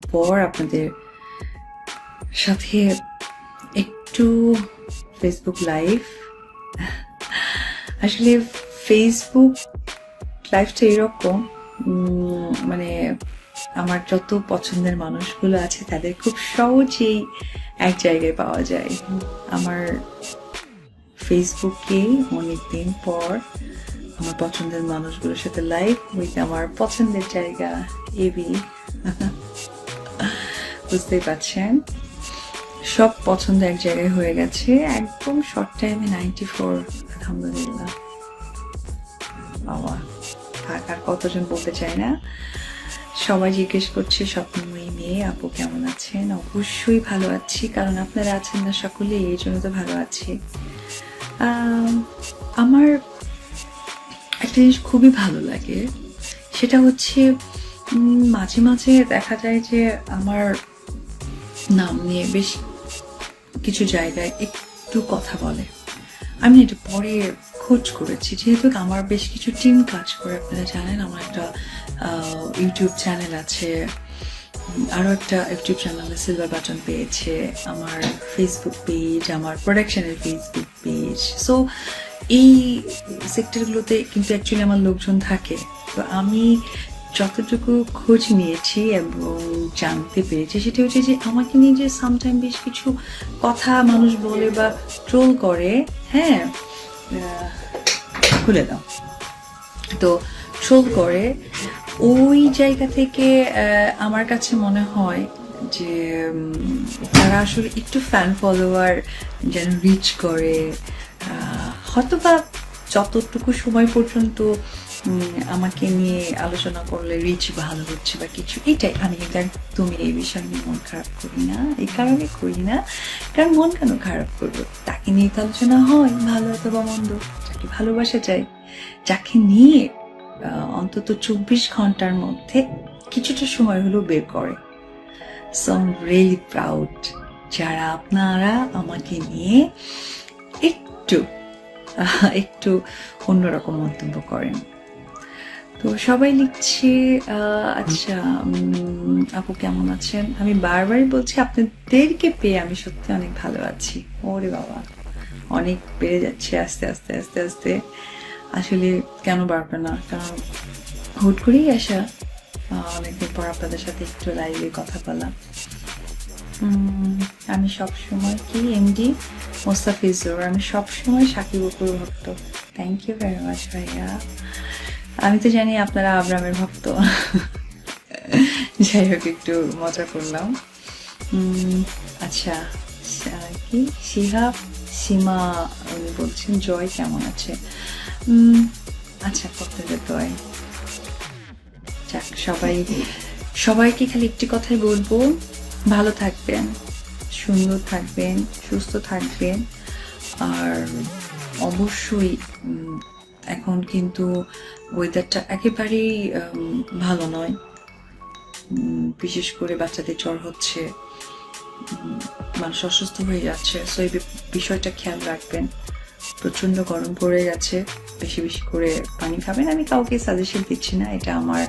পর আপনাদের সাথে একটু ফেসবুক লাইভ। আসলে ফেসবুক লাইফটা এরকম, মানে আমার যত পছন্দের মানুষগুলো আছে তাদের খুব সহজেই এক জায়গায় পাওয়া যায়। আমার ফেসবুকে অনেকদিন পর আমার পছন্দের মানুষগুলোর সাথে লাইভ উইথ আমার পছন্দের জায়গা এবি। বুঝতেই পারছেন, সব পছন্দ এক জায়গায় হয়ে গেছে একদম শর্ট টাইমে। 94, আলহামদুলিল্লাহ। বাবা, থাক আর কতজন বলতে চাই না। সবাই জিজ্ঞেস করছে স্বপ্নময়ী মেয়ে আপু কেমন আছেন। অবশ্যই ভালো আছি, কারণ আপনারা আছেন না সকলে, এই জন্য তো ভালো আছি। আমার একটা জিনিস খুবই ভালো লাগে, সেটা হচ্ছে মাঝে মাঝে দেখা যায় যে আমার নাম নিয়ে বেশ কিছু জায়গায় একটু কথা বলে। আমি এটা পরে খোঁজ করেছি, যেহেতু আমার বেশ কিছু টিম কাজ করে, আপনারা জানেন আমার একটা ইউটিউব চ্যানেল আছে, আরও একটা ইউটিউব চ্যানেলে সিলভার বাটন পেয়েছে, আমার ফেসবুক পেজ, আমার প্রোডাকশনের ফেসবুক পেজ। সো এই সেক্টরগুলোতে কিন্তু অ্যাকচুয়ালি আমার লোকজন থাকে। তো আমি যতটুকু খোঁজ নিয়েছি এবং জানতে পেরেছি সেটা হচ্ছে যে আমাকে নিয়ে যে সামটাইম বেশ কিছু কথা মানুষ বলে বা ট্রোল করে, হ্যাঁ, খুলে দাও, তো ট্রোল করে, ওই জায়গা থেকে আমার কাছে মনে হয় যে তারা আসলে একটু ফ্যান ফলোয়ার যেন রিচ করে, হয়তো বা যতটুকু সময় পর্যন্ত আমাকে নিয়ে আলোচনা করলে রিচ ভালো হচ্ছে বা কিছু, এটাই। আমি কিন্তু একদমই এই বিষয় নিয়ে মন খারাপ করি না, এই কারণে করি না, কারণ মন কেন খারাপ করবো? তাকে নিয়ে তো আলোচনা হয়, ভালো অথবা মন্দ, যাকে ভালোবাসা যায়, যাকে নিয়ে অন্তত 24 ঘন্টার মধ্যে কিছুটা সময় হলেও বের করে। So I am really proud যারা আপনারা আমাকে নিয়ে একটু একটু অন্যরকম মন্তব্য করেন। তো সবাই লিখছে আচ্ছা আপু কেমন আছেন। আমি বারবারই বলছি আপনাদেরকে পেয়ে আমি সত্যি অনেক ভালো আছি। ওরে বাবা, অনেক বেড়ে যাচ্ছে আস্তে আস্তে আস্তে আস্তে। আসলে কেন বাড়বে না, কারণ হুট করেই আসা, অনেকদিন পর আপনাদের সাথে একটু লাইভে কথা বলা। আমি সবসময় কি এমডি মোস্তাফিজুর, আমি সবসময় সাকিব অপুর ভক্ত। থ্যাংক ইউ ভেরি মাচ ভাইয়া। আমি তো জানি আপনারা আব্রামের ভক্ত। যাই হোক, একটু মজা করলাম। আচ্ছা, কি শিহাব সীমা উনি বলছেন জয় কেমন আছে। আচ্ছা, আপনাদের দয়। যাক, সবাইকে খালি একটি কথাই বলবো, ভালো থাকবেন, সুন্দর থাকবেন, সুস্থ থাকবেন। আর অবশ্যই এখন কিন্তু ওয়েদারটা একেবারেই ভালো নয়, বিশেষ করে বাচ্চাদের জ্বর হচ্ছে, মানুষ অসুস্থ হয়ে যাচ্ছে। সো এই বিষয়টা খেয়াল রাখবেন। প্রচণ্ড গরম পড়ে গেছে, বেশি বেশি করে পানি খাবেন। আমি কাউকে সাজেশন দিচ্ছি না, এটা আমার